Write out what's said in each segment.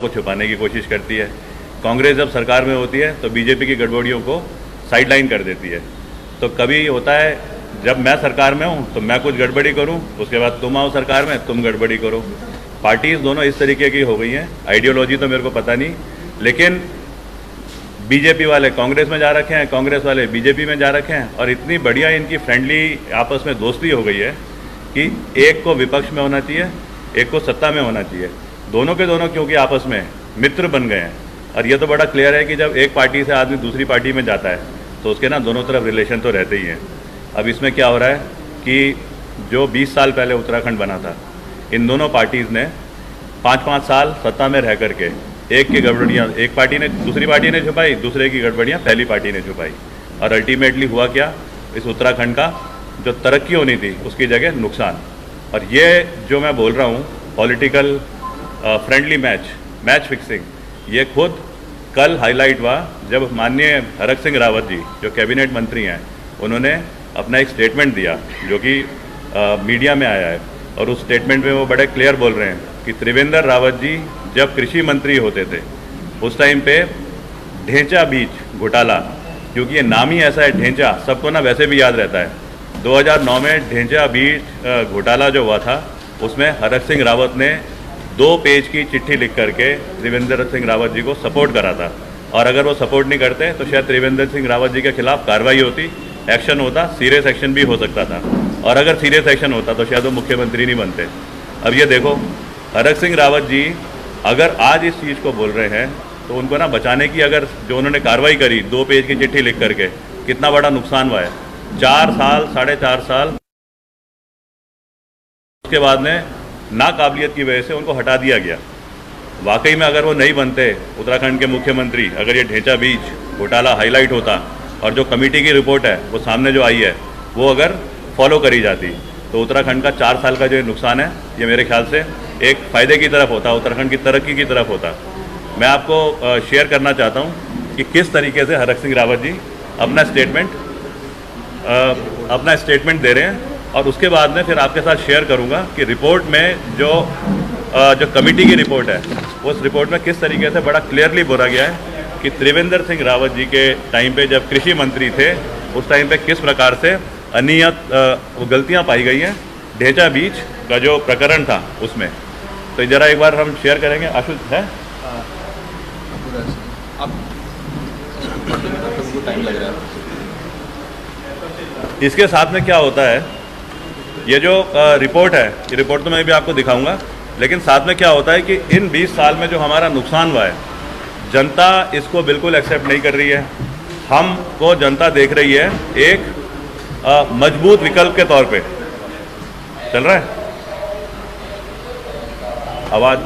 को छुपाने की कोशिश करती है। कांग्रेस जब सरकार में होती है तो बीजेपी की गड़बड़ियों को साइडलाइन कर देती है। तो कभी होता है जब मैं सरकार में हूँ तो मैं कुछ गड़बड़ी करूँ, उसके बाद तुम आओ सरकार में तुम गड़बड़ी करो। पार्टीज दोनों इस तरीके की हो गई हैं। आइडियोलॉजी तो मेरे को पता नहीं, लेकिन बीजेपी वाले कांग्रेस में जा रखे हैं, कांग्रेस वाले बीजेपी में जा रखे हैं, और इतनी बढ़िया इनकी फ्रेंडली आपस में दोस्ती हो गई है कि एक को विपक्ष में होना चाहिए, एक को सत्ता में होना चाहिए। दोनों के दोनों क्योंकि आपस में मित्र बन गए हैं। और ये तो बड़ा क्लियर है कि जब एक पार्टी से आदमी दूसरी पार्टी में जाता है तो उसके ना दोनों तरफ रिलेशन तो रहते ही हैं। अब इसमें क्या हो रहा है कि जो 20 साल पहले उत्तराखंड बना था, इन दोनों पार्टीज़ ने 5-5 साल सत्ता में रह करके एक की गड़बड़ियाँ एक पार्टी ने दूसरी पार्टी ने छुपाई, दूसरे की गड़बड़ियाँ पहली पार्टी ने छुपाई, और अल्टीमेटली हुआ क्या, इस उत्तराखंड का जो तरक्की होनी थी उसकी जगह नुकसान। और ये जो मैं बोल रहा हूँ पॉलिटिकल फ्रेंडली मैच फिक्सिंग, ये खुद कल हाईलाइट हुआ जब माननीय हरक सिंह रावत जी जो कैबिनेट मंत्री हैं, उन्होंने अपना एक स्टेटमेंट दिया जो कि मीडिया में आया है। और उस स्टेटमेंट में वो बड़े क्लियर बोल रहे हैं कि त्रिवेंद्र रावत जी जब कृषि मंत्री होते थे उस टाइम पे ढेंचा बीज घोटाला, क्योंकि ये नाम ही ऐसा है ढेंचा, सबको ना वैसे भी याद रहता है। 2009 में ढेंचा बीज घोटाला जो हुआ था उसमें हरक सिंह रावत ने 2 पेज की चिट्ठी लिख करके त्रिवेंद्र सिंह रावत जी को सपोर्ट करा था। और अगर वो सपोर्ट नहीं करते तो शायद त्रिवेंद्र सिंह रावत जी के खिलाफ कार्रवाई होती, एक्शन होता, सीरियस एक्शन भी हो सकता था। और अगर सीरियस एक्शन होता तो शायद वो मुख्यमंत्री नहीं बनते। अब ये देखो, हरक सिंह रावत जी अगर आज इस चीज़ को बोल रहे हैं तो उनको ना बचाने की, अगर जो उन्होंने कार्रवाई करी 2 पेज की चिट्ठी लिख करके, कितना बड़ा नुकसान हुआ है। 4 साल 4.5 साल उसके बाद में नाकाबिलियत की वजह से उनको हटा दिया गया। वाकई में अगर वो नहीं बनते उत्तराखंड के मुख्यमंत्री, अगर ये ढेंचा बीज घोटाला हाईलाइट होता और जो कमेटी की रिपोर्ट है वो सामने जो आई है वो अगर फॉलो करी जाती, तो उत्तराखंड का 4 साल का जो नुकसान है ये मेरे ख्याल से एक फ़ायदे की तरफ होता, उत्तराखंड की तरक्की की तरफ होता। मैं आपको शेयर करना चाहता हूँ कि किस तरीके से हरक सिंह रावत जी अपना स्टेटमेंट दे रहे हैं, और उसके बाद में फिर आपके साथ शेयर करूंगा कि रिपोर्ट में जो कमेटी की रिपोर्ट है उस रिपोर्ट में किस तरीके से बड़ा क्लियरली बोला गया है कि त्रिवेंद्र सिंह रावत जी के टाइम पे जब कृषि मंत्री थे उस टाइम पे किस प्रकार से अनियत गलतियां पाई गई हैं ढेंचा बीज का जो प्रकरण था उसमें। तो ज़रा एक बार हम शेयर करेंगे। आशु है टाइम लग रहा है। इसके साथ में क्या होता है, ये जो रिपोर्ट है, ये रिपोर्ट तो मैं भी आपको दिखाऊंगा, लेकिन साथ में क्या होता है कि इन 20 साल में जो हमारा नुकसान हुआ है, जनता इसको बिल्कुल एक्सेप्ट नहीं कर रही है। हमको जनता देख रही है एक मजबूत विकल्प के तौर पे। चल रहा है आवाज?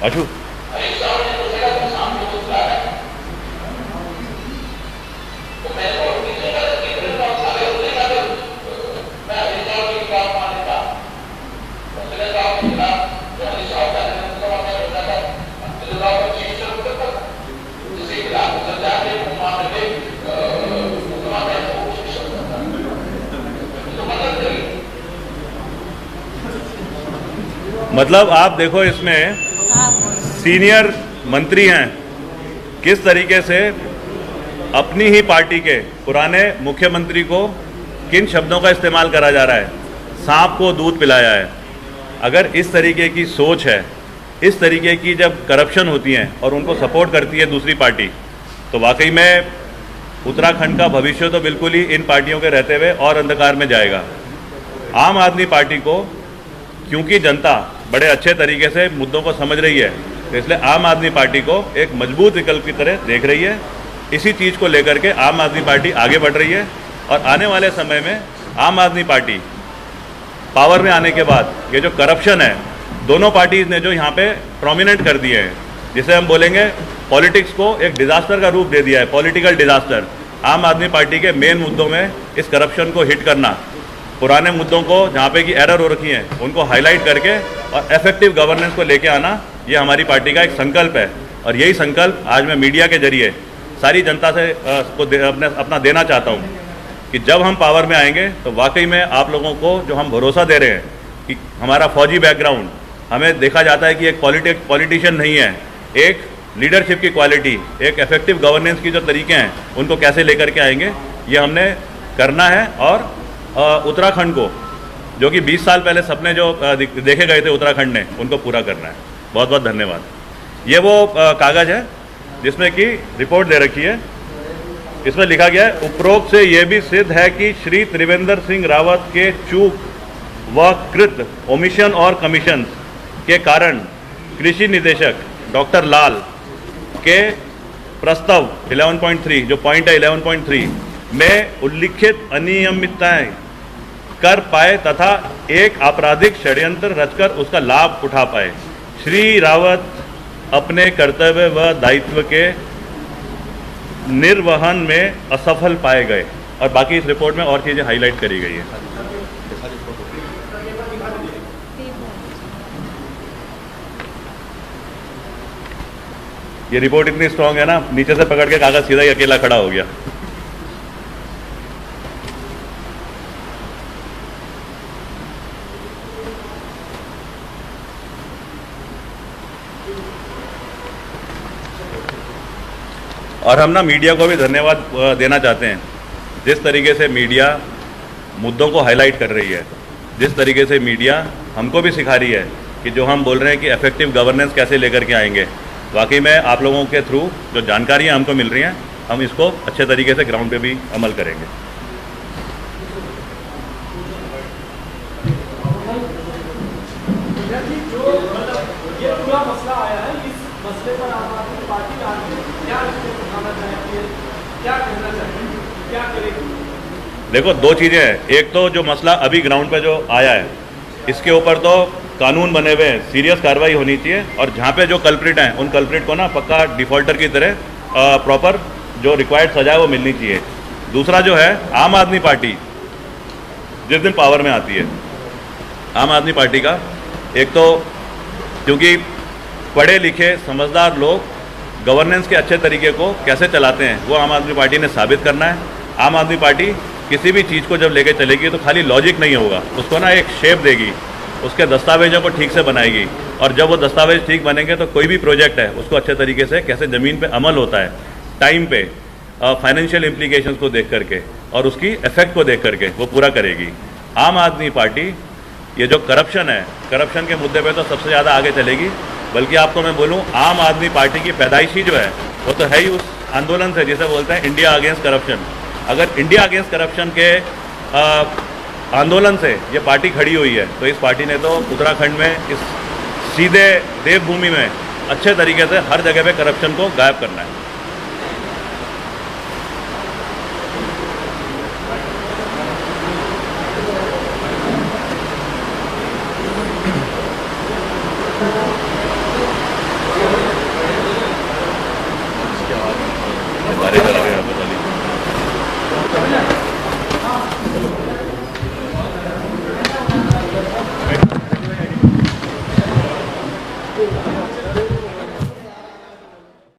आशु मतलब आप देखो इसमें सीनियर मंत्री हैं, किस तरीके से अपनी ही पार्टी के पुराने मुख्यमंत्री को किन शब्दों का इस्तेमाल करा जा रहा है, सांप को दूध पिलाया है। अगर इस तरीके की सोच है, इस तरीके की जब करप्शन होती है और उनको सपोर्ट करती है दूसरी पार्टी, तो वाकई में उत्तराखंड का भविष्य तो बिल्कुल ही इन पार्टियों के रहते हुए और अंधकार में जाएगा। आम आदमी पार्टी को, क्योंकि जनता बड़े अच्छे तरीके से मुद्दों को समझ रही है, तो इसलिए आम आदमी पार्टी को एक मजबूत विकल्प की तरह देख रही है। इसी चीज़ को लेकर के आम आदमी पार्टी आगे बढ़ रही है, और आने वाले समय में आम आदमी पार्टी पावर में आने के बाद ये जो करप्शन है, दोनों पार्टीज़ ने जो यहाँ पे प्रोमिनेंट कर दिए हैं, जिसे हम बोलेंगे पॉलिटिक्स को एक डिज़ास्टर का रूप दे दिया है, पॉलिटिकल डिज़ास्टर। आम आदमी पार्टी के मेन मुद्दों में इस करप्शन को हिट करना, पुराने मुद्दों को जहाँ पे कि एरर हो रखी हैं उनको हाईलाइट करके और इफेक्टिव गवर्नेंस को लेके आना, ये हमारी पार्टी का एक संकल्प है। और यही संकल्प आज मैं मीडिया के जरिए सारी जनता से अपना देना चाहता हूँ कि जब हम पावर में आएंगे तो वाकई में आप लोगों को जो हम भरोसा दे रहे हैं कि हमारा फौजी बैकग्राउंड, हमें देखा जाता है कि एक पॉलिटिशियन नहीं है, एक लीडरशिप की क्वालिटी, एक इफेक्टिव गवर्नेंस की जो तरीके हैं उनको कैसे लेकर के आएंगे, ये हमने करना है। और उत्तराखंड को, जो कि 20 साल पहले सपने जो देखे गए थे उत्तराखंड ने, उनको पूरा करना है। बहुत बहुत धन्यवाद। ये वो कागज़ है जिसमें कि रिपोर्ट दे रखी है। इसमें लिखा गया है, उपरोक्त से यह भी सिद्ध है कि श्री त्रिवेंद्र सिंह रावत के चूक व कृत ओमिशन और कमीशन के कारण कृषि निदेशक डॉक्टर लाल के प्रस्ताव 11.3 जो पॉइंट है 11.3 में उल्लिखित अनियमितताएं कर पाए तथा एक आपराधिक षड्यंत्र रचकर उसका लाभ उठा पाए। श्री रावत अपने कर्तव्य व दायित्व के निर्वहन में असफल पाए गए। और बाकी इस रिपोर्ट में और चीज़ें हाईलाइट करी गई है। ये रिपोर्ट इतनी स्ट्रांग है ना, नीचे से पकड़ के कागज सीधा ही अकेला खड़ा हो गया। और हम ना मीडिया को भी धन्यवाद देना चाहते हैं, जिस तरीके से मीडिया मुद्दों को हाईलाइट कर रही है, जिस तरीके से मीडिया हमको भी सिखा रही है कि जो हम बोल रहे हैं कि इफेक्टिव गवर्नेंस कैसे लेकर के आएंगे। वाकई में आप लोगों के थ्रू जो जानकारियाँ हमको मिल रही हैं, हम इसको अच्छे तरीके से ग्राउंड पे भी अमल करेंगे। ये पूरा मसला आया है, इस मसले पर आम आदमी पार्टी आगे क्या उठाना चाहती है, क्या करना चाहती है, क्या करेगी? देखो, दो चीज़ें हैं। एक तो जो मसला अभी ग्राउंड पे जो आया है, इसके ऊपर तो कानून बने हुए हैं, सीरियस कार्रवाई होनी चाहिए। और जहाँ पे जो कल्प्रिट हैं, उन कल्प्रिट को ना पक्का डिफॉल्टर की तरह प्रॉपर जो रिक्वायर्ड सजा है वो मिलनी चाहिए। दूसरा जो है, आम आदमी पार्टी जिस दिन पावर में आती है, आम आदमी पार्टी का एक तो क्योंकि पढ़े लिखे समझदार लोग गवर्नेंस के अच्छे तरीके को कैसे चलाते हैं, वो आम आदमी पार्टी ने साबित करना है। आम आदमी पार्टी किसी भी चीज़ को जब लेके चलेगी तो खाली लॉजिक नहीं होगा, उसको ना एक शेप देगी, उसके दस्तावेजों को ठीक से बनाएगी। और जब वो दस्तावेज ठीक बनेंगे तो कोई भी प्रोजेक्ट है उसको अच्छे तरीके से कैसे ज़मीन पे अमल होता है, टाइम पे, फाइनेंशियल इम्प्लीकेशंस को देख करके और उसकी इफेक्ट को देख करके वो पूरा करेगी। आम आदमी पार्टी ये जो करप्शन है, करप्शन के मुद्दे पे तो सबसे ज़्यादा आगे चलेगी। बल्कि आपको मैं बोलूँ, आम आदमी पार्टी की पैदाइशी जो है वो तो है ही उस आंदोलन से जिसे बोलते हैं इंडिया अगेंस्ट करप्शन। अगर इंडिया अगेंस्ट करप्शन के आंदोलन से ये पार्टी खड़ी हुई है तो इस पार्टी ने तो उत्तराखंड में, इस सीधे देवभूमि में अच्छे तरीके से हर जगह पे करप्शन को गायब करना है।